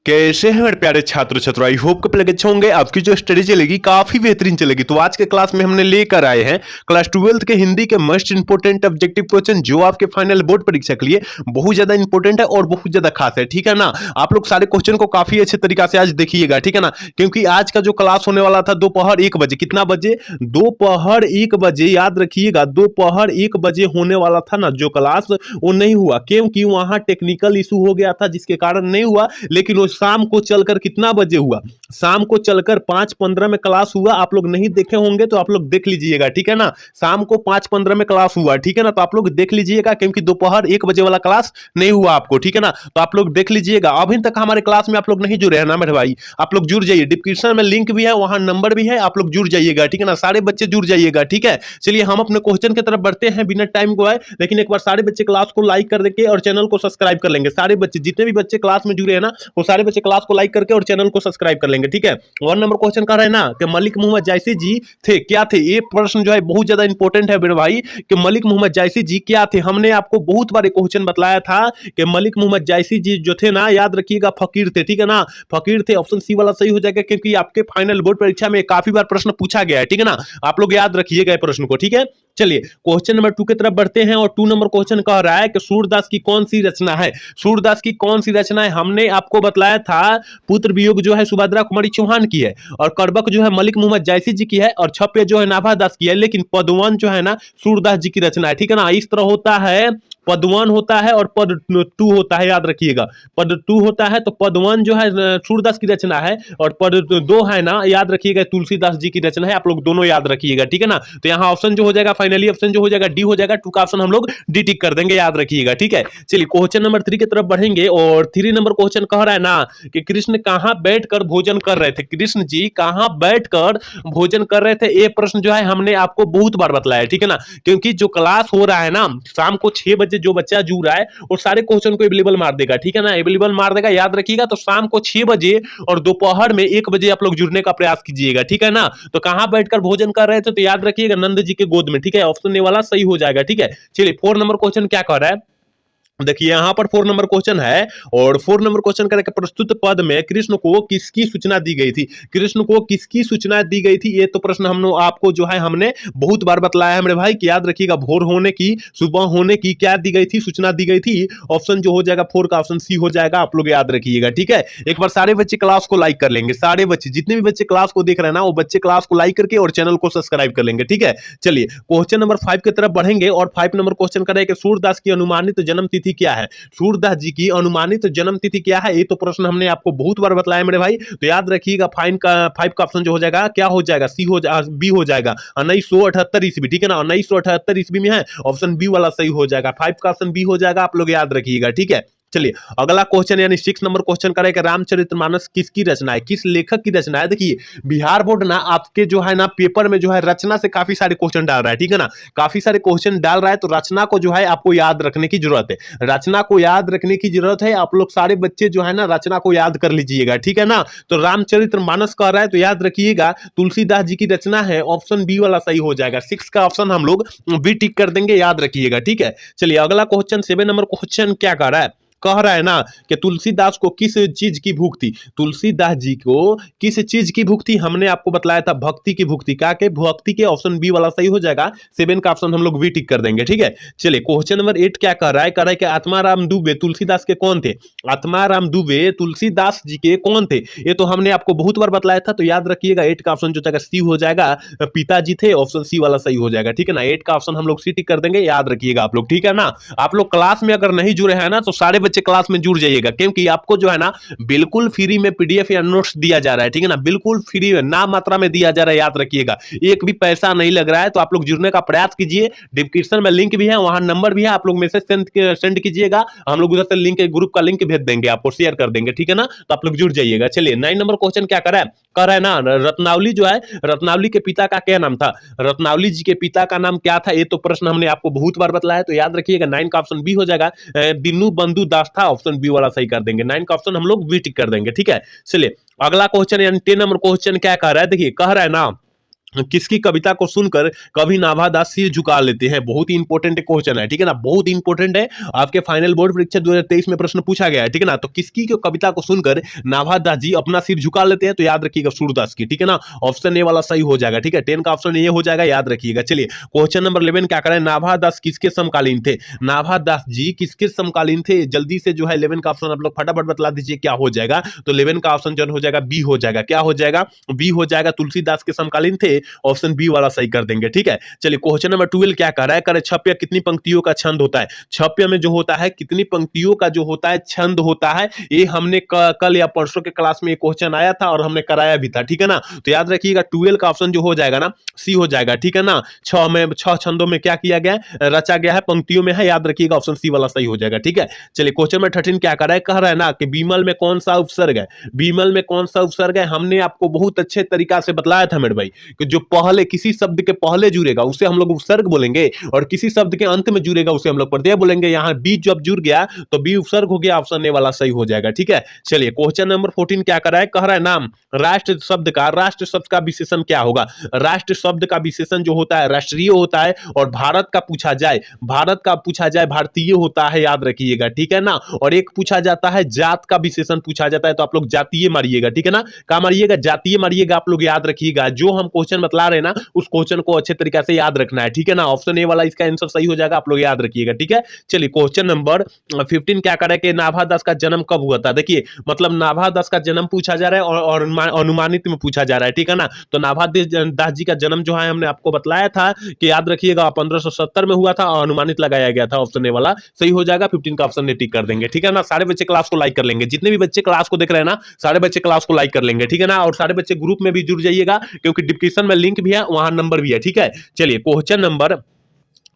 कैसे हैं मेरे प्यारे छात्र छात्र, आई होप कि लगे अच्छे होंगे। आपकी जो स्टडी चलेगी काफी बेहतरीन चलेगी। तो आज के क्लास में हमने लेकर आए हैं क्लास 12th के हिंदी के मोस्ट इंपोर्टेंट ऑब्जेक्टिव क्वेश्चन, जो आपके फाइनल बोर्ड परीक्षा के लिए बहुत ज्यादा इंपॉर्टेंट है और बहुत ज्यादा खास है। ठीक है ना, आप लोग सारे क्वेश्चन को काफी अच्छे तरीका से आज देखिएगा। ठीक है ना, क्योंकि आज का जो क्लास होने वाला था दोपहर 1 बजे, कितना बजे? दोपहर 1 बजे, याद रखिएगा दोपहर 1 बजे होने वाला था ना जो क्लास, वो नहीं हुआ क्योंकि वहां टेक्निकल इशू हो गया था, जिसके कारण नहीं हुआ। लेकिन वो शाम को चलकर कितना बजे हुआ? शाम को चलकर 5:15 में क्लास हुआ। आप लोग नहीं देखे होंगे तो आप लोग देख लीजिएगा। ठीक है ना, शाम को 5:15 में क्लास हुआ। ठीक है ना, तो आप लोग देख लीजिएगा क्योंकि दोपहर 1 बजे वाला क्लास नहीं हुआ आपको। ठीक है ना, तो आप लोग देख लीजिएगा। अभी तक हमारे क्लास में आप लोग नहीं जुड़े हैं ना मेरे भाई, आप लोग जुड़ जाइए। डिस्क्रिप्शन में लिंक भी है, वहां नंबर भी है, आप लोग जुड़ जाइएगा। ठीक है ना, सारे बच्चे जुड़ जाइएगा। ठीक है, चलिए हम अपने क्वेश्चन की तरफ बढ़ते हैं बिना टाइम गवाए। लेकिन एक बार सारे बच्चे क्लास को लाइक कर देंगे और चैनल को सब्सक्राइब कर लेंगे। सारे बच्चे, जितने भी बच्चे क्लास में जुड़े हैं ना, वो सारे बच्चे क्लास को लाइक करके और चैनल को सब्सक्राइब कर लेंगे। ठीक है, 1 नंबर क्वेश्चन कर रहे हैं ना कि मलिक मोहम्मद जायसी जी थे, क्या थे? ये प्रश्न जो है बहुत ज्यादा इंपॉर्टेंट है मेरे भाई, कि मलिक मोहम्मद जायसी जी क्या थे। हमने आपको बहुत बार क्वेश्चन बतलाया था कि मलिक मोहम्मद जायसी जी जो थे ना, याद रखिएगा फकीर थे। ठीक है ना, फकीर थे। ऑप्शन सी वाला सही हो जाएगा क्योंकि आपके फाइनल बोर्ड परीक्षा में काफी बार प्रश्न पूछा गया है। ठीक है ना, आप लोग याद रखिएगा प्रश्न को। ठीक है, चलिए क्वेश्चन नंबर 2 की तरफ बढ़ते हैं। और 2 नंबर क्वेश्चन कह रहा है कि सूरदास की कौन सी रचना है? सूरदास की कौन सी रचना है? हमने आपको बतलाया था पुत्र वियोग जो है सुभद्रा कुमारी चौहान की है, और करबक जो है मलिक मोहम्मद जायसी जी की है, और छप्य जो है नाभादास की है। लेकिन पदवन जो है ना सूरदास जी की रचना है। ठीक है ना, इस तरह होता है, पद 1 होता है और पद 2 होता है। याद रखिएगा, पद 2 होता है तो पद 1 जो है सूरदास की रचना है, और पद 2 है ना, याद रखिएगा तुलसीदास जी की रचना है। आप लोग दोनों याद रखिएगा। ठीक है ना, तो यहाँ ऑप्शन जो हो जाएगा, फाइनली ऑप्शन जो हो जाएगा डी हो जाएगा। 2 का ऑप्शन हम लोग डी टिक कर देंगे, याद रखिएगा। ठीक है, चलिए क्वेश्चन नंबर 3 की तरफ बढ़ेंगे। और 3 नंबर क्वेश्चन कह रहा है ना कि कृष्ण कहां बैठकर भोजन कर रहे थे? कृष्ण जी कहां बैठकर भोजन कर रहे थे? ये प्रश्न जो है हमने आपको बहुत बार बतलाया। ठीक है ना, क्योंकि जो क्लास हो रहा है ना शाम को 6 बजे, जो बच्चा जुड़ रहा है वो सारे क्वेश्चन को अवेलेबल मार देगा। ठीक है ना, अवेलेबल मार देगा, याद रखिएगा। तो शाम को 6 बजे और दोपहर में 1 बजे आप लोग जुड़ने का प्रयास कीजिएगा। ठीक है ना, तो कहां बैठकर भोजन कर रहे थे? तो याद रखिएगा नंद जी के गोद में। ठीक है, ऑप्शन ए वाला सही हो जाएगा। ठीक है, चलिए 4 नंबर क्वेश्चन क्या कह रहा है, देखिए यहां पर 4 नंबर क्वेश्चन है। और 4 नंबर क्वेश्चन करें कि प्रस्तुत पद में कृष्ण को किसकी सूचना दी गई थी? कृष्ण को किसकी सूचना दी गई थी? ये तो प्रश्न हम लोग आपको जो है हमने बहुत बार बतलाया है मेरे भाई, कि याद रखिएगा भोर होने की, सुबह होने की क्या दी गई थी? सूचना दी गई थी। ऑप्शन जो हो जाएगा 4 का ऑप्शन सी हो जाएगा। आप लोग याद रखिएगा। ठीक है, एक बार सारे बच्चे क्लास को लाइक कर लेंगे। सारे बच्चे, जितने भी बच्चे क्लास को देख रहे हैं ना, वो बच्चे क्लास को लाइक करके और चैनल को सब्सक्राइब कर लेंगे। ठीक है, चलिए क्वेश्चन नंबर 5 की तरफ बढ़ेंगे। और 5 नंबर क्वेश्चन करें कि सूरदास की अनुमानित जन्म तिथि क्या है? सूरदास जी की अनुमानित जन्म तिथि क्या है? ये तो प्रश्न हमने आपको बहुत बार बतलाया मेरे भाई, तो याद रखिएगा। 5 का ऑप्शन जो हो जाएगा क्या हो जाएगा? सी हो जाएगा, बी हो जाएगा, 1978 ईस्वी। ठीक है ना, 1978 ईस्वी में है, ऑप्शन बी वाला सही हो जाएगा। 5 का ऑप्शन बी हो जाएगा, आप लोग याद रखिएगा। ठीक है, चलिए अगला क्वेश्चन यानी 6 नंबर क्वेश्चन करें कि रामचरितमानस किसकी रचना है? किस लेखक की रचना है? देखिए बिहार बोर्ड ना आपके जो है ना पेपर में जो है रचना से काफी सारे क्वेश्चन डाल रहा है। ठीक है ना, काफी सारे क्वेश्चन डाल रहा है, तो रचना को जो है आपको याद रखने की जरूरत है। रचना को याद रखने की जरूरत है। आप लोग सारे बच्चे जो है ना रचना को याद कर लीजिएगा। ठीक है ना, तो रामचरितमानस कह रहा है तो याद रखिएगा तुलसीदास जी की रचना है। ऑप्शन बी वाला सही हो जाएगा। 6 का ऑप्शन हम लोग बी टिक कर देंगे, याद रखिएगा। ठीक है, चलिए अगला क्वेश्चन 7 नंबर क्वेश्चन क्या कर रहा है, कह रहा है ना कि तुलसीदास को किस चीज की भूख थी? तुलसीदास जी को किस चीज की भूख थी? हमने आपको बतलाया था भक्ति की भूख थी। क्या के भक्ति के? ऑप्शन बी वाला सही हो जाएगा। 7 का ऑप्शन हम लोग वी टिक कर देंगे। ठीक है, चलिए क्वेश्चन नंबर 8 क्या कह रहा है, कह रहा है कि आत्माराम दुबे तुलसीदास के कौन थे? आत्माराम दुबे तुलसीदास जी के कौन थे? ये तो हमने आपको बहुत बार बतलाया था, तो याद रखिएगा 8 का ऑप्शन जो जाएगा सी हो जाएगा, पिताजी थे। ऑप्शन सी वाला सही हो जाएगा। ठीक है ना, 8 का ऑप्शन हम लोग सी टिक कर देंगे, याद रखिएगा आप लोग। ठीक है ना, आप लोग क्लास में अगर नहीं जुड़े हैं ना तो सारे बच्चे क्लास में जुड़ जाइएगा, क्योंकि आपको जो है ना बिल्कुल फ्री में पीडीएफ या नोट्स दिया जा रहा है। ठीक है ना, बिल्कुल फ्री में ना मात्रा में दिया जा रहा है, याद रखिएगा। एक भी पैसा नहीं लग रहा है, तो आप लोग जुड़ने का प्रयास कीजिए। डिस्क्रिप्शन में लिंक भी है, वहां नंबर भी है, आप लोग मैसेज सेंड कीजिएगा, हम लोग उधर से लिंक, ग्रुप का लिंक भेज देंगे, आपको शेयर कर देंगे। ठीक है ना, तो आप लोग जुड़ जाइएगा। चलिए 9 नंबर क्वेश्चन क्या कर रहा है, कह रहा है ना रत्नावली जो है, रत्नावली के पिता का क्या नाम था? रत्नावली जी के पिता का नाम क्या था? ये तो प्रश्न हमने आपको बहुत बार बतलाया है, तो याद रखिएगा 9 का ऑप्शन बी हो जाएगा, दीनू बंधु दास था। ऑप्शन बी वाला सही कर देंगे। 9 का ऑप्शन हम लोग बी टिक कर देंगे। ठीक है, चलिए अगला क्वेश्चन यानी 10 नंबर क्वेश्चन क्या कह रहा है, देखिए कह रहा है ना किसकी कविता को सुनकर कभी नाभा दास सिर झुका लेते हैं? बहुत ही इंपॉर्टेंट क्वेश्चन है, ठीक है ना, बहुत इंपॉर्टेंट है। आपके फाइनल बोर्ड परीक्षा 2023 में प्रश्न पूछा गया है, ठीक है ना। तो किसकी कविता को सुनकर नाभा दास जी अपना सिर झुका लेते हैं? तो याद रखिएगा सूरदास की, ठीक है ना। ऑप्शन ए वाला सही हो जाएगा, ठीक है। 10 का ऑप्शन ये हो जाएगा, याद रखिएगा। चलिए क्वेश्चन नंबर 11 क्या करें, नाभा दास किसके समकालीन थे? नाभा दास जी किसके समकालीन थे? जल्दी से जो है 11 का ऑप्शन आप लोग फटाफट बतला दीजिए क्या हो जाएगा। तो 11 का ऑप्शन जो हो जाएगा बी हो जाएगा। क्या हो जाएगा? बी हो जाएगा, तुलसीदास के समकालीन थे। ऑप्शन बी वाला सही कर देंगे, ठीक है। चलिए क्वेश्चन नंबर 12 क्या कर रहा है, करे छप्य कितनी पंक्तियों का छंद होता है? छप्य में जो होता है कितनी पंक्तियों का जो होता है छंद होता है, ये हमने कल या परसों के क्लास में ये क्वेश्चन आया था और हमने कराया भी था, ठीक है ना। तो याद रखिएगा 12 का ऑप्शन जो हो जाएगा ना सी हो जाएगा, ठीक है ना। 6 छंदों में क्या किया गया, रचा गया है, पंक्तियों में है, याद रखिएगा ऑप्शन सी वाला सही हो जाएगा, ठीक है। चलिए क्वेश्चन नंबर 13 क्या कर रहा है, कह रहा है ना कि बीमल में कौन सा उपसर्ग है? बीमल में कौन सा उपसर्ग है? हमने आपको बहुत अच्छे तरीका से बतलाया था मेरे भाई कि जो पहले किसी शब्द के पहले जुड़ेगा उसे हम लोग उपसर्ग बोलेंगे और किसी शब्द के अंत में जुड़ेगा उसे हम लोग प्रत्यय बोलेंगे। यहां बी जब जुड़ गया तो बी उपसर्ग हो गया, ऑप्शन ए वाला सही हो जाएगा, ठीक है। चलिए क्वेश्चन नंबर 14 क्या कर रहा है, कह रहा है नाम राष्ट्र शब्द का विशेषण क्या होगा? राष्ट्र शब्द का विशेषण जो होता है राष्ट्रीय होता है, और भारत का पूछा जाए भारतीय होता है, याद रखिएगा, ठीक है ना। और एक पूछा जाता है जात का विशेषण पूछा जाता है, तो आप लोग जातीय मारिएगा, ठीक है ना। क्या मारिएगा? जातीय मारिएगा, आप लोग याद रखिएगा। जो हम क्वेश्चन बतला रहे हैं ना उस क्वेश्चन को अच्छे तरीके से याद रखना है, ठीक है ना। ऑप्शन ए वाला इसका आंसर सही हो जाएगा, आप लोग याद रखिएगा, ठीक है। चलिए क्वेश्चन नंबर 15 क्या करे कि नाभा दास का जन्म कब हुआ था? देखिए मतलब नाभा दास का जन्म पूछा जा रहा है और अनुमानित में पूछा जा रहा है, ठीक है ना। तो नाभा दास जी का जन्म जो है हमने आपको बतलाया था कि याद रखिएगा 1570 में हुआ था और अनुमानित लगाया गया था, ऑप्शन ए वाला सही हो जाएगा। 15 का ऑप्शन टिक कर देंगे, ठीक है ना। सारे बच्चे क्लास को लाइक कर लेंगे, जितने भी बच्चे क्लास को देख रहे हैं ना सारे बच्चे क्लास को लाइक कर लेंगे, ठीक है ना। और सारे बच्चे ग्रुप में भी जुड़ जाइएगा क्योंकि डिस्क्रिप्शन में लिंक भी है, वहां नंबर भी है, ठीक है। चलिए क्वेश्चन नंबर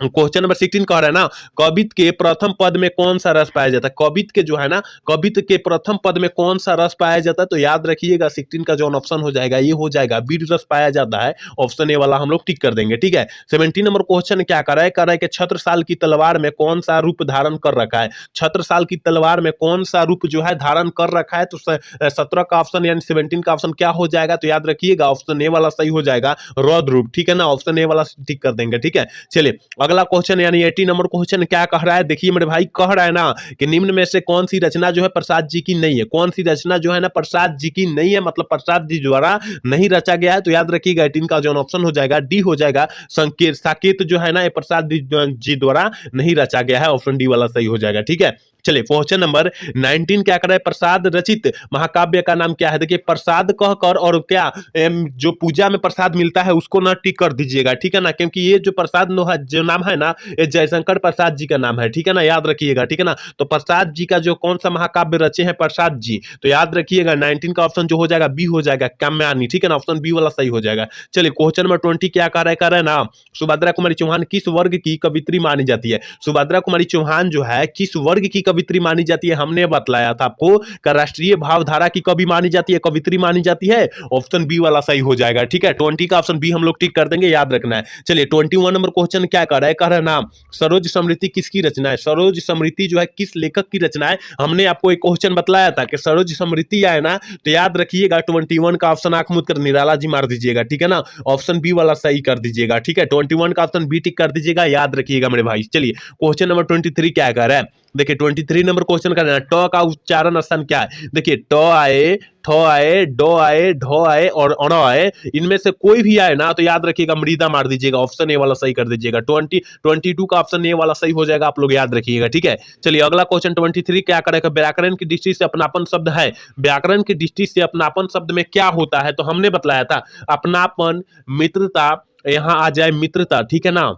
16 कह रहा है ना कवित के प्रथम पद में कौन सा रस पाया जाता है? कवित के जो है ना कवित के प्रथम पद में कौन सा रस पाया जाता है? तो याद रखिएगा 16 का जो ऑप्शन हो जाएगा ये हो जाएगा वीर रस पाया जाता है, ऑप्शन ए वाला हम लोग टिक कर देंगे, ठीक है। 17 नंबर क्वेश्चन क्या कर रहा है कि छत्रसाल की तलवार में कौन सा रूप धारण कर रखा है? छत्रसाल की तलवार में कौन सा रूप जो है धारण कर रखा है? तो 17 का ऑप्शन यानी 17 का ऑप्शन क्या हो जाएगा? तो याद रखिएगा ऑप्शन ए वाला सही हो जाएगा रौद्र रूप, ठीक है ना। ऑप्शन ए वाला टिक कर देंगे, ठीक है। चलिए अगला क्वेश्चन यानी 18 नंबर क्वेश्चन क्या कह रहा है, देखिए मेरे भाई कह रहा है ना कि निम्न में से कौन सी रचना जो है प्रसाद जी की नहीं है? कौन सी रचना जो है ना प्रसाद जी की नहीं है, मतलब प्रसाद जी द्वारा नहीं रचा गया है? तो याद रखिएगा 18 का जो ऑप्शन हो जाएगा डी हो जाएगा, संकेत साकेत जो है ना ये प्रसाद जी द्वारा नहीं रचा गया है, ऑप्शन डी वाला सही हो जाएगा, ठीक है। चलिए क्वेश्चन नंबर 19 क्या कर रहा है, प्रसाद रचित महाकाव्य का नाम क्या है? देखिए प्रसाद कहकर और क्या जो पूजा में प्रसाद मिलता है उसको ना टिक कर दीजिएगा, ठीक है ना, क्योंकि ये जो प्रसाद जो नाम है ना ये जयशंकर प्रसाद जी का नाम है, ठीक है ना, याद रखिएगा, ठीक है ना। तो प्रसाद जी का जो कौन सा महाकाव्य रचे हैं प्रसाद जी, तो याद रखिएगा 19 का ऑप्शन जो हो जाएगा बी हो जाएगा काम्यानी, ठीक है ना, ऑप्शन बी वाला सही हो जाएगा। चलिए क्वेश्चन नंबर 20 क्या कर रहा है ना सुभद्रा कुमारी चौहान किस वर्ग की कवित्री मानी जाती है? सुभद्रा कुमारी चौहान जो है किस वर्ग की कवित्री मानी जाती है? हमने बतलाया था आपको कि राष्ट्रीय भावधारा की कवि मानी जाती है, कवित्री मानी जाती है, ऑप्शन बी वाला सही हो जाएगा, ठीक है। 20 का ऑप्शन बी हम लोग टिक कर देंगे, याद रखना है। चलिए 21 नंबर क्वेश्चन क्या कर रहा है, कह रहा है नाम सरोज समृद्धि किसकी रचना है? सरोज समृद्धि जो है किस लेखक की रचना है? हमने आपको एक क्वेश्चन बतलाया था कि सरोज समृद्धि आए ना, तो याद रखिएगा 21 का ऑप्शन आंख मूंद कर निराला जी मार दीजिएगा, ठीक है ना, ऑप्शन बी वाला सही कर दीजिएगा, ठीक है। 21 का ऑप्शन बी टिक कर दीजिएगा, याद रखिएगा मेरे भाई। चलिए क्वेश्चन नंबर 23 क्या कर रहा है, देखिए 23 नंबर क्वेश्चन का ट का उच्चारण स्थान क्या है? देखिए ट आए, ठ आए, डो आए, ढो आए और अण आए, इनमें से कोई भी आए ना तो याद रखिएगा मृदा मार दीजिएगा, ऑप्शन ए वाला सही कर दीजिएगा। 22 का ऑप्शन ए वाला सही हो जाएगा, आप लोग याद रखिएगा, ठीक है। चलिए अगला क्वेश्चन 23 क्या करेगा, व्याकरण की दृष्टि से अपनापन शब्द है, व्याकरण की दृष्टि से अपनापन शब्द में क्या होता है? तो हमने बतलाया था अपनापन, मित्रता, यहां आ जाए मित्रता, ठीक है ना,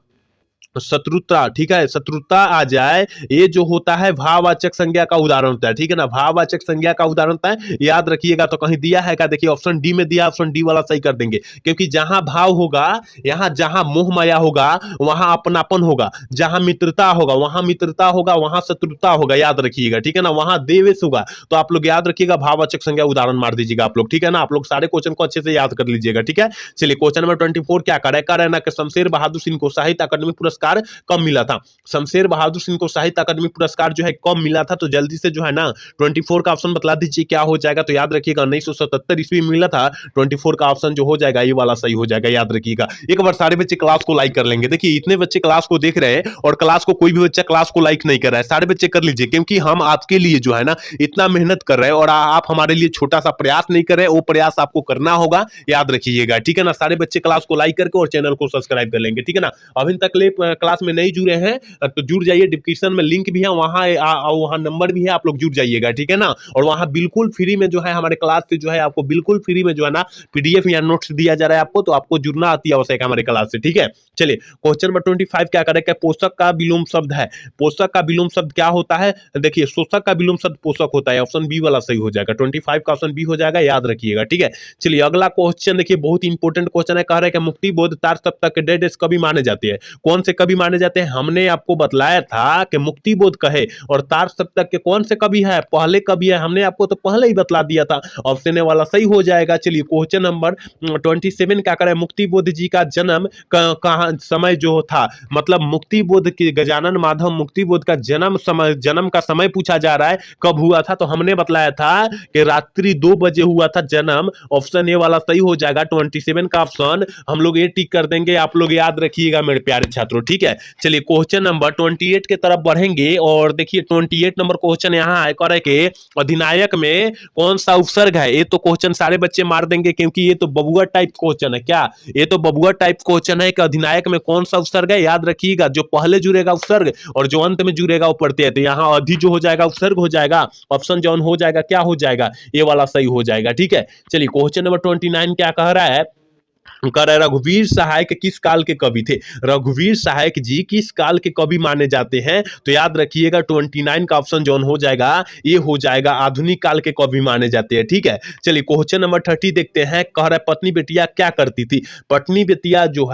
शत्रुता, ठीक है, शत्रुता आ जाए, ये जो होता है भाववाचक संज्ञा का उदाहरण होता है, ठीक है ना, भाववाचक संज्ञा का उदाहरण होता है, याद रखिएगा। तो कहीं दिया है क्या? देखिए ऑप्शन डी में दिया, ऑप्शन डी वाला सही कर देंगे, क्योंकि जहां भाव होगा, यहां जहां मोह माया होगा वहां अपनापन होगा, जहां मित्रता होगा वहां मित्रता होगा, वहां शत्रुता होगा, याद रखिएगा, ठीक है ना, वहां देवेश होगा। तो आप लोग याद रखिएगा भाववाचक संज्ञा उदाहरण मार दीजिएगा आप लोग, ठीक है ना। आप लोग सारे क्वेश्चन को अच्छे से याद कर लीजिएगा, ठीक है। चलिए क्वेश्चन नंबर 24 क्या कर रहा है ना कि शमशेर बहादुर सिंह को साहित्य अकादमी पुरस्कार पुरस्कार कब मिला था? शमशेर बहादुर सिंह को साहित्य अकादमी पुरस्कार जो है कब मिला था? तो जल्दी से जो है ना 24 का ऑप्शन बतला दीजिए क्या हो जाएगा। तो याद रखिएगा 1977 ईस्वी में मिला था। 24 का ऑप्शन जो हो जाएगा ये वाला सही हो जाएगा, याद रखिएगा। एक बार सारे बच्चे क्लास को लाइक कर लेंगे। देखिए इतने बच्चे क्लास को देख रहे हैं और क्लास को कोई भी बच्चा क्लास को लाइक नहीं कर रहा है, सारे बच्चे कर लीजिए, क्योंकि हम आपके लिए जो है ना इतना मेहनत कर रहे हैं और आप हमारे लिए छोटा सा प्रयास नहीं कर रहे हैं, वो प्रयास आपको करना होगा, याद रखिएगा, ठीक है ना। सारे बच्चे क्लास को लाइक करके और चैनल को सब्सक्राइब कर लेंगे, ठीक है ना। अभी तक क्लास में नहीं जुड़े हैं तो जुड़ जाइए, डिस्क्रिप्शन में लिंक भी है, वहां नंबर भी है, आप लोग जुड़ जाइएगा, ठीक है ना। और वहां बिल्कुल फ्री में जो है हमारे क्लास से जो है आपको बिल्कुल फ्री में जो है ना पीडीएफ या नोट्स दिया जा रहा है आपको, तो आपको जुड़ना अति आवश्यक है हमारे क्लास से, ठीक है। चलिए क्वेश्चन नंबर 25 क्या करें, पोषक का विलोम शब्द है। पोषक का विलोम शब्द क्या होता है? देखिए शोषक का विलोम शब्द पोषक होता है, ऑप्शन बी वाला सही हो जाएगा। 25 का ऑप्शन बी हो जाएगा, याद रखिएगा, ठीक है। चलिए अगला क्वेश्चन देखिए, बहुत इंपॉर्टेंट क्वेश्चन है। कह रहे हैं कि मुक्ति बोध तार सप्ताह के डेट कभी माने जाते हैं? कौन से कभी माने जाते हैं? हमने आपको बतलाया था कि मुक्ति बोध कहे और तार सप्ताह के कौन से कभी है, पहले कभी है, हमने आपको तो पहले ही बतला दिया था, ऑप्शन ए वाला सही हो जाएगा। चलिए क्वेश्चन नंबर 27 क्या करें, मुक्ति बोध जी का जन्म कहां समय जो था, मतलब मुक्ति बोध के गजानन माधव मुक्ति बोध का जन्म का समय पूछा जा रहा है, कब हुआ था? तो हमने बतलाया था कि रात्रि 2 बजे हुआ था जन्म, ऑप्शन ए वाला सही हो जाएगा। 27 का ऑप्शन हम लोग ये टिक कर देंगे, आप लोग याद रखिएगा मेरे प्यारे छात्रों, ठीक है। चलिए क्वेश्चन नंबर 28 के तरफ बढ़ेंगे और देखिए 28 नंबर क्वेश्चन यहाँ है, करे के अधिनायक में कौन सा उपसर्ग है? ये तो क्वेश्चन सारे बच्चे मार देंगे क्योंकि ये तो बबुआ टाइप क्वेश्चन है। क्या ये तो बबुआ टाइप क्वेश्चन है कि अधिनायक में कौन सा उपसर्ग है? याद रखिएगा जो पहले जुड़ेगा उपसर्ग और जो अंत में जुड़ेगा वो प्रत्यय है, तो यहाँ अधि जो हो जाएगा उपसर्ग हो जाएगा, ऑप्शन जॉन हो जाएगा, क्या हो जाएगा? ये वाला सही हो जाएगा, ठीक है। चलिए क्वेश्चन नंबर 29 क्या कह रहा है, रघुवीर सहायक किस काल के कवि थे? रघुवीर सहायक जी किस काल के कवि माने जाते हैं? तो याद रखिएगा 29 का ऑप्शन जो हो जाएगा ये हो जाएगा, आधुनिक काल के कवि माने जाते हैं, ठीक है। चलिए क्वेश्चन नंबर 30 देखते हैं। कह रहा है पत्नी बेटिया क्या करती थी? पत्नी बेटिया जो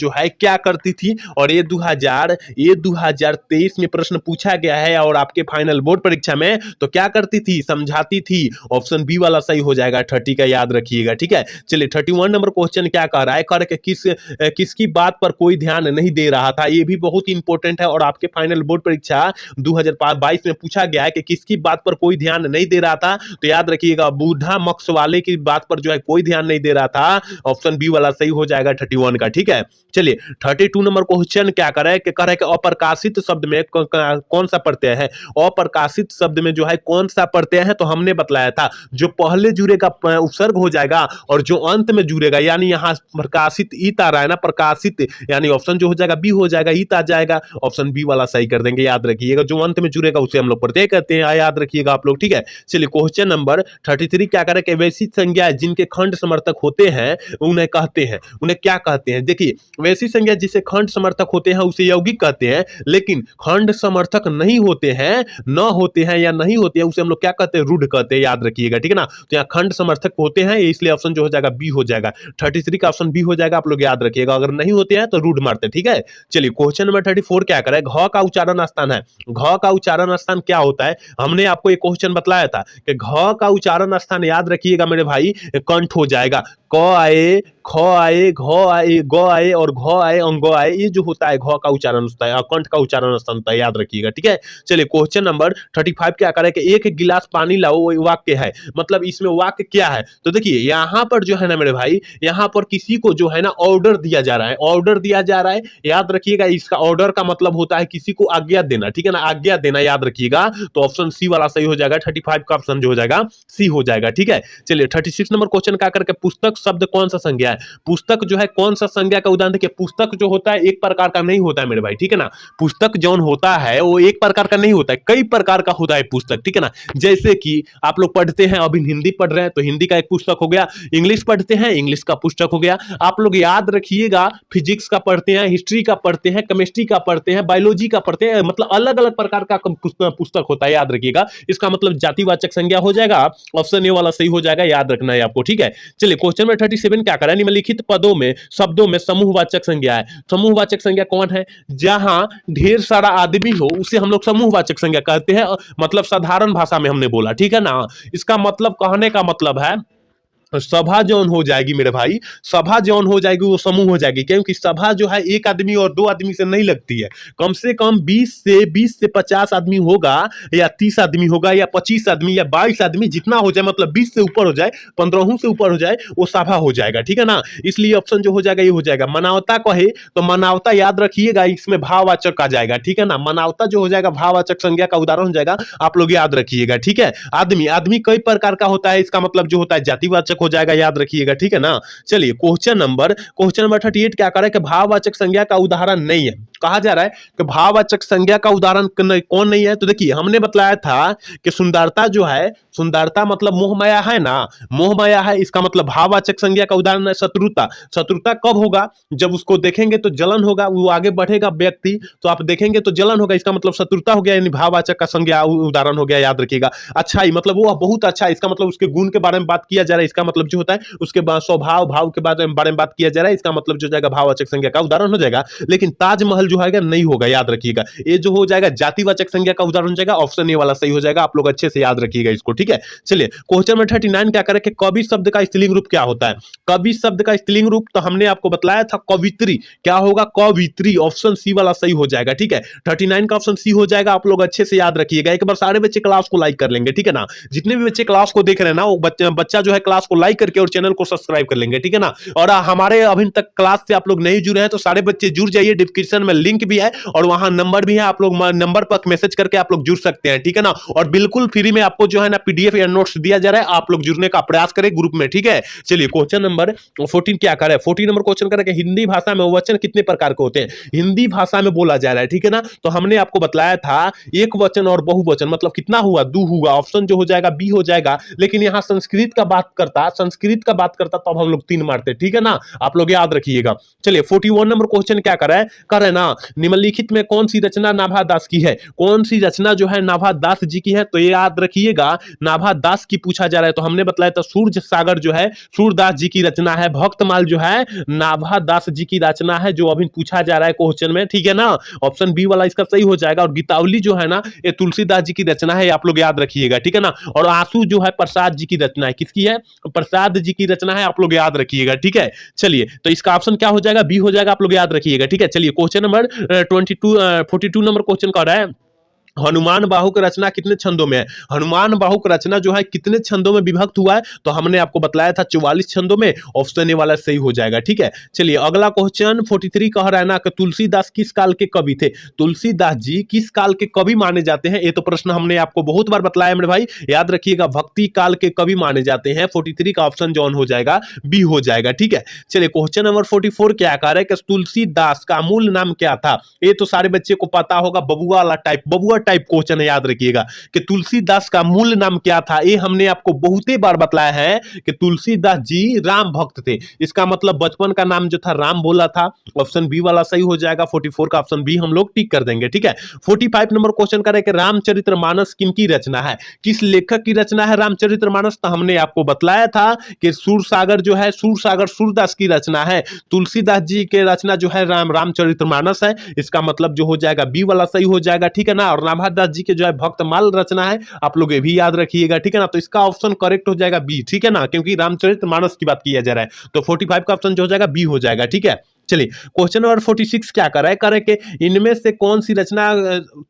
है क्या करती थी? और ये 2023 में प्रश्न पूछा गया है और आपके फाइनल बोर्ड परीक्षा में, तो क्या करती थी? समझाती थी, ऑप्शन बी वाला सही हो जाएगा 30 का, याद रखिएगा, ठीक है। चलिए 31 नंबर क्वेश्चन क्या कह रहा है, कर के किसकी बात पर कोई ध्यान नहीं दे रहा था? ये भी बहुत इंपॉर्टेंट है और आपके फाइनल बोर्ड परीक्षा 2022 में पूछा गया है कि किसकी बात पर कोई ध्यान नहीं दे रहा था। तो याद रखिएगा बूढ़ा मक्स वाले की बात पर जो है कोई ध्यान नहीं दे रहा था, ऑप्शन बी वाला सही हो जाएगा 31 का, ठीक है। चलिए 32 नंबर क्वेश्चन क्या कर रहा है कि अप्रकाशित शब्द में कौन सा प्रत्यय है? अप्रकाशित शब्द में जो है कौन सा प्रत्यय है? तो हमने बतलाया था जो पहले जुड़ेगा उपसर्ग हो जाएगा और जो अंत में जुड़ेगा, यानी यहाँ प्रकाशित ईत आ रहा है ना, प्रकाशित, यानी ऑप्शन जो हो जाएगा बी हो जाएगा, ईत आ जाएगा, ऑप्शन बी वाला सही कर देंगे, याद रखिएगा। जो अंत में जुड़ेगा उसे हम लोग प्रत्यय कहते हैं, याद रखिएगा आप लोग, ठीक है। चलिए क्वेश्चन नंबर 33 क्या करें कि वैसी संज्ञा जिनके खंड समर्थक होते हैं उन्हें कहते हैं, उन्हें क्या कहते हैं? देखिए वैसी संज्ञा जिसे खंड समर्थक होते हैं उसे यौगिक कहते हैं, लेकिन खंड समर्थक नहीं होते हैं, न होते हैं या नहीं होते हैं, उसे हम लोग क्या कहते हैं? रूढ़ कहते हैं, याद रखिएगा, ठीक है ना। तो यहाँ खंड समर्थक होते हैं इसलिए ऑप्शन जो हो जाएगा बी हो जाएगा, 33 का ऑप्शन बी हो जाएगा, आप लोग याद रखिएगा। अगर नहीं होते हैं तो रूढ़ मारते, ठीक है। चलिए क्वेश्चन नंबर 34 क्या करें, घ का उच्चारण स्थान है। घ का उच्चारण स्थान क्या होता है? हमने आपको एक क्वेश्चन बतलाया था कि घ का उच्चारण स्थान याद रखिएगा मेरे भाई, कंठ हो जाएगा। क आए, ख आए, घ आए, ग आए और घ आए, अंग आए, ये जो होता है घ का उच्चारण होता है, कंठ का उच्चारण स्थान होता है, याद रखिएगा, ठीक है। चलिए क्वेश्चन नंबर 35 क्या करें कि एक गिलास पानी लाओ, वो वाक्य है, मतलब इसमें वाक्य क्या है? तो देखिए यहाँ पर जो है ना मेरे भाई, यहाँ पर किसी को जो है ना ऑर्डर दिया जा रहा है, ऑर्डर दिया जा रहा है, याद rखिएगा। इसका ऑर्डर का मतलब होता है किसी को आज्ञा देना, ठीक है ना, आज्ञा देना, याद रखिएगा। तो ऑप्शन सी वाला सही हो जाएगा, 35 का ऑप्शन जो हो जाएगा सी हो जाएगा, ठीक है। चलिए 36 नंबर क्वेश्चन क्या करके पुस्तक शब्द कौन सा संज्ञा है? पुस्तक जो है कौन सा संज्ञा का उदाहरण? देखिए पुस्तक जो होता है एक प्रकार का नहीं होता है मेरे भाई, ठीक है ना। पुस्तक जो होता है वो एक प्रकार का नहीं होता है, कई प्रकार का होता है पुस्तक, ठीक है ना। जैसे कि आप लोग पढ़ते हैं, अभी हिंदी पढ़ रहे हैं तो हिंदी का एक पुस्तक हो गया, इंग्लिश पढ़ते हैं इंग्लिश का पुस्तक हो गया, आप लोग याद रखिएगा फिजिक्स का पढ़ते हैं, हिस्ट्री का पढ़ते हैं, केमिस्ट्री का पढ़ते हैं, बायोलॉजी का पढ़ते हैं, मतलब अलग अलग प्रकार का पुस्तक होता है, याद रखिएगा। इसका मतलब जातिवाचक संज्ञा हो जाएगा, ऑप्शन ए वाला सही हो जाएगा, याद रखना है आपको, ठीक है। चलिए क्वेश्चन में 37 क्या करें, निम्नलिखित पदों में शब्दों में समूहवाचक संज्ञा है। समूहवाचक संज्ञा कौन है? जहां ढेर सारा आदमी हो उसे हम लोग समूहवाचक संज्ञा कहते हैं, मतलब साधारण भाषा में हमने बोला, ठीक है ना। इसका मतलब कहने का मतलब है सभा जौन हो जाएगी मेरे भाई, सभा जौन हो जाएगी वो समूह हो जाएगी, क्योंकि सभा जो है एक आदमी और दो आदमी से नहीं लगती है। कम से कम 20 से 50 आदमी होगा, या 30 आदमी होगा, या 25 आदमी, या 22 आदमी, जितना हो जाए, मतलब 20 से ऊपर हो जाए, 15 से ऊपर हो जाए, वो सभा हो जाएगा। ठीक है ना, इसलिए ऑप्शन जो हो जाएगा ये हो जाएगा। मनावता कहे तो मनावता याद रखिएगा, इसमें भाववाचक आ जाएगा। ठीक है ना, मनावता जो हो जाएगा भाववाचक संज्ञा का उदाहरण हो जाएगा, आप लोग याद रखिएगा। ठीक है, आदमी, आदमी कई प्रकार का होता है, इसका मतलब जो होता है जातिवाचक हो जाएगा, याद रखिएगा। ठीक है ना, चलिए क्वेश्चन नंबर 38 क्या करे कि भाववाचक संज्ञा का उदाहरण नहीं है। कहा जा रहा है कि भाववाचक संज्ञा का उदाहरण कौन नहीं है, तो देखिए हमने बताया था कि सुंदरता जो है, सुंदरता मतलब मोहमाया है ना, मोहमाया है, इसका मतलब भाववाचक संज्ञा का उदाहरण है शत्रुता। शत्रुता कब होगा, जब उसको देखेंगे तो जलन होगा, वो आगे बढ़ेगा व्यक्ति, तो आप देखेंगे तो जलन होगा, इसका मतलब शत्रुता हो गया, यानी भाववाचक का संज्ञा उदाहरण हो गया, याद रखिएगा। अच्छाई मतलब वो बहुत अच्छा है, इसका मतलब उसके गुण के बारे में बात किया जा रहा है, इसका मतलब जो होता है उसके स्वभाव भाव के बारे में बात किया जा रहा है, इसका मतलब जो जाएगा भाववाचक संज्ञा का उदाहरण हो जाएगा। लेकिन ताजमहल जो है नहीं होगा, याद रखिएगा। ये जो हो जाएगा जातिवाचक संज्ञा का उदाहरण हो जाएगा, ऑप्शन ए वाला सही हो जाएगा, आप लोग अच्छे से याद रखिएगा इसको। ठीक है, चलिए क्वेश्चन नंबर 39 क्या करें कि कवि शब्द का स्त्रीलिंग रूप क्या होता है। कवि शब्द का स्त्रीलिंग रूप तो हमने आपको बताया था कवित्री, क्या होगा, कवित्री, ऑप्शन सी वाला सही हो जाएगा। ठीक है, 39 का ऑप्शन सी हो जाएगा, आप लोग अच्छे से याद रखिएगा। एक बार सारे बच्चे क्लास को लाइक कर लेंगे। ठीक है ना, जितने भी बच्चे क्लास को देख रहे हैं ना, वो बच्चा जो है क्लास को लाइक करके और चैनल को सब्सक्राइब कर लेंगे। ठीक है ना, और हमारे अभी तक क्लास से आप लोग नहीं जुड़े हैं तो सारे बच्चे जुड़ जाइए, डिस्क्रिप्शन में लिंक भी है और वहां नंबर भी है, आप लोग नंबर पर मैसेज करके आप लोग जुड़ सकते हैं। ठीक है ना, और बिल्कुल फ्री में आपको जो है ना पीडीएफ या नोट्स दिया जा रहा है, आप लोग जुड़ने का प्रयास करें ग्रुप में। ठीक है, चलिए क्वेश्चन नंबर 14 क्या करें, 14 नंबर क्वेश्चन करें कि हिंदी भाषा में वचन कितने प्रकार के होते हैं। हिंदी भाषा में बोला जा रहा है, ठीक है ना, तो हमने आपको बताया था एक वचन और बहुवचन, मतलब कितना हुआ, दो हुआ, ऑप्शन जो हो जाएगा बी हो जाएगा। लेकिन यहां संस्कृत का बात करता तब हम लोग 3 मारते। ठीक है ना, आप लोग याद रखिएगा। चलिए 41 नंबर क्वेश्चन क्या कर रहे हैं ना, निम्नलिखित में कौन सी रचना नाभा दास की है। कौन सी रचना जो है नाभा दास जी की है, तो ये याद रखिएगा, नाभा दास की पूछा जा रहा है। तो हमने बताया था सूर्य सागर जो है सूरदास जी की रचना है, भक्तमाल जो है नाभा दास जी की रचना है, जो अभी पूछा जा रहा है क्वेश्चन में। ठीक है ना, ऑप्शन बी वाला इसका सही हो जाएगा। और गीतावली जो है ना, ये तुलसीदास जी की रचना है, आप लोग याद रखिएगा। ठीक है ना, और आंसू जो है प्रसाद जी की रचना है, किसकी है, प्रसाद जी की रचना है, आप लोग याद रखिएगा। ठीक है, चलिए तो इसका ऑप्शन क्या हो जाएगा, बी हो जाएगा, आप लोग याद रखिएगा। ठीक है, चलिए क्वेश्चन नंबर 42 नंबर क्वेश्चन कर रहा है, हनुमान बाहुक रचना कितने छंदों में है। हनुमान बाहुक रचना जो है कितने छंदों में विभक्त हुआ है, तो हमने आपको बताया था 44 छंदों में, ऑप्शन ए वाला सही हो जाएगा। ठीक है, चलिए अगला क्वेश्चन 43 कह रहा है ना कि तुलसीदास किस काल के कवि थे। तुलसीदास जी किस काल के कवि माने जाते हैं, ये तो प्रश्न हमने आपको बहुत बार बताया मेरे भाई, याद रखिएगा, भक्ति काल के कवि माने जाते हैं। 43 का ऑप्शन जॉन हो जाएगा, बी हो जाएगा। ठीक है, चलिए क्वेश्चन नंबर 44 क्या कह रहा है कि तुलसीदास का मूल नाम क्या था। ये तो सारे बच्चे को पता होगा, बबुआ वाला टाइप, बबुआ टाइप क्वेश्चन है, याद रखिएगा कि तुलसीदास का मूल नाम क्या था। ये हमने आपको बहुत ही बार बताया है कि तुलसीदास जी राम भक्त थे, इसका मतलब बचपन का नाम जो था राम बोला था, ऑप्शन बी वाला सही हो जाएगा। 44 का ऑप्शन बी हम लोग टिक कर देंगे। ठीक है, 45 नंबर क्वेश्चन करें कि रामचरितमानस किनकी रचना है, किस लेखक की रचना है रामचरितमानस। तो हमने आपको बतलाया था कि सूरसागर जो है, सूरसागर सूरदास की रचना है। तुलसीदास जी के रचना जो है रामचरितमानस है, इसका मतलब जो हो जाएगा बी वाला सही हो जाएगा। ठीक है ना, और नाभादास जी के जो है भक्तमाल रचना है, आप लोग ये भी याद रखिएगा। ठीक है ना, तो इसका ऑप्शन करेक्ट हो जाएगा बी। ठीक है ना, क्योंकि रामचरितमानस की बात किया जा रहा है, तो 45 का ऑप्शन जो हो जाएगा बी हो जाएगा। ठीक है, चलिए क्वेश्चन नंबर 46 क्या कर रहा है कि इनमें से कौन सी रचना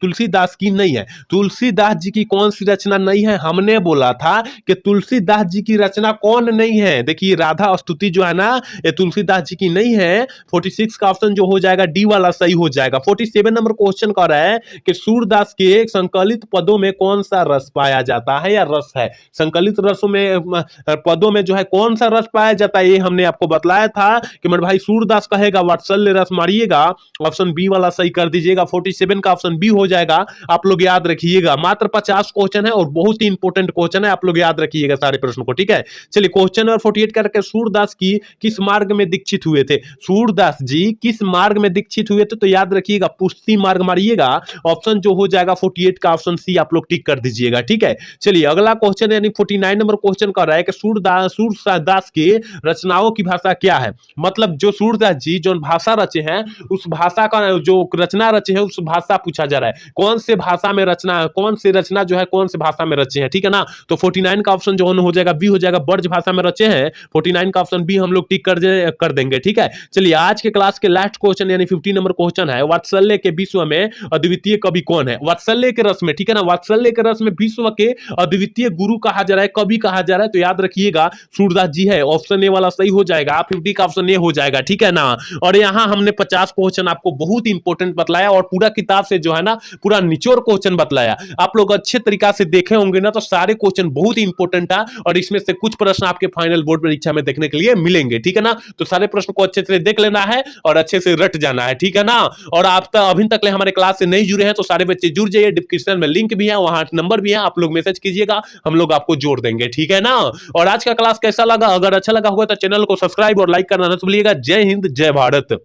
तुलसीदास की नहीं है। तुलसीदास जी की कौन सी रचना नहीं है, हमने बोला था कि तुलसीदास जी की रचना कौन नहीं है। देखिए राधा स्तुति जो है ना, ये तुलसीदास जी की नहीं है। 46 का ऑप्शन जो हो जाएगा डी वाला सही हो जाएगा। 47 नंबर क्वेश्चन कर रहा है कि सूरदास के संकलित पदों में कौन सा रस पाया जाता है या रस है। संकलित रसों में पदों में जो है कौन सा रस पाया जाता है, ये हमने आपको बतलाया था कि मेरे भाई सूरदास का वात्सल्य रस मारिएगा, ऑप्शन बी वाला सही कर दीजिएगा। 47 का ऑप्शन बी हो जाएगा, आप लोग याद रखिएगा। मात्र 50 क्वेश्चन है और बहुत ही इंपॉर्टेंट क्वेश्चन है, आप लोग याद रखिएगा सारे प्रश्नों को। ठीक है, चलिए क्वेश्चन नंबर 48 करके सूरदास की किस मार्ग में दीक्षित हुए थे। सूरदास जी किस मार्ग में दीक्षित हुए थे, तो याद रखिएगा पुष्टि मार्ग मारिएगा, ऑप्शन जो हो जाएगा 48 का ऑप्शन सी आप लोग टिक कर दीजिएगा। ठीक है, चलिए अगला क्वेश्चन यानी 49 नंबर क्वेश्चन कर रहा है कि सूरदास की रचनाओं की भाषा क्या है। मतलब जो सूरदास जी जी जो भाषा रचे हैं उस भाषा का जो रचना रचे हैं उस भाषा पूछा जा रहा है, कौन से भाषा में रचना, कौन से रचना जो है कौन से भाषा में रचे हैं, ठीक है ना। तो 49 का ऑप्शन जो हो जाएगा बी हो जाएगा, ब्रज भाषा में रचे हैं। 49 का ऑप्शन बी हम लोग टिक कर देंगे, ठीक है। चलिए आज के क्लास के लास्ट क्वेश्चन यानी 50 नंबर क्वेश्चन है, वात्सल्य के विश्व में अद्वितीय कवि कौन है। वात्सल्य के रस में, ठीक है ना, वात्सल्य के रस में विश्व के अद्वितीय गुरु कहा जा रहा है, कवि कहा जा रहा है, तो याद रखिएगा सूरदास जी है। ऑप्शन ए वाला सही हो जाएगा, 50 का ऑप्शन ए हो जाएगा, ठीक है ना। और यहां हमने 50 क्वेश्चन आपको बहुत इंपॉर्टेंट बतलाया और पूरा किताब से जो है ना पूरा निचोड़ क्वेश्चन बतलाया। आप लोग अच्छे तरीका से देखे होंगे ना तो सारे क्वेश्चन बहुत इंपॉर्टेंट है और इसमें से कुछ प्रश्न आपके फाइनल बोर्ड परीक्षा में देखने के लिए मिलेंगे, ठीक है ना। तो सारे प्रश्न को अच्छे से देख लेना है और अच्छे से रट जाना है, ठीक है ना। और आप अभी तक हमारे क्लास से नहीं जुड़े हैं तो सारे बच्चे जुड़ जाइए, डिस्क्रिप्शन में लिंक भी है, वहां नंबर भी है, आप लोग मैसेज कीजिएगा, हम लोग आपको जोड़ देंगे, ठीक है ना। और आज का क्लास कैसा लगा, अगर अच्छा लगा होगा तो चैनल को सब्सक्राइब और लाइक करना ना भूलिएगा। जय हिंद, जय भारत।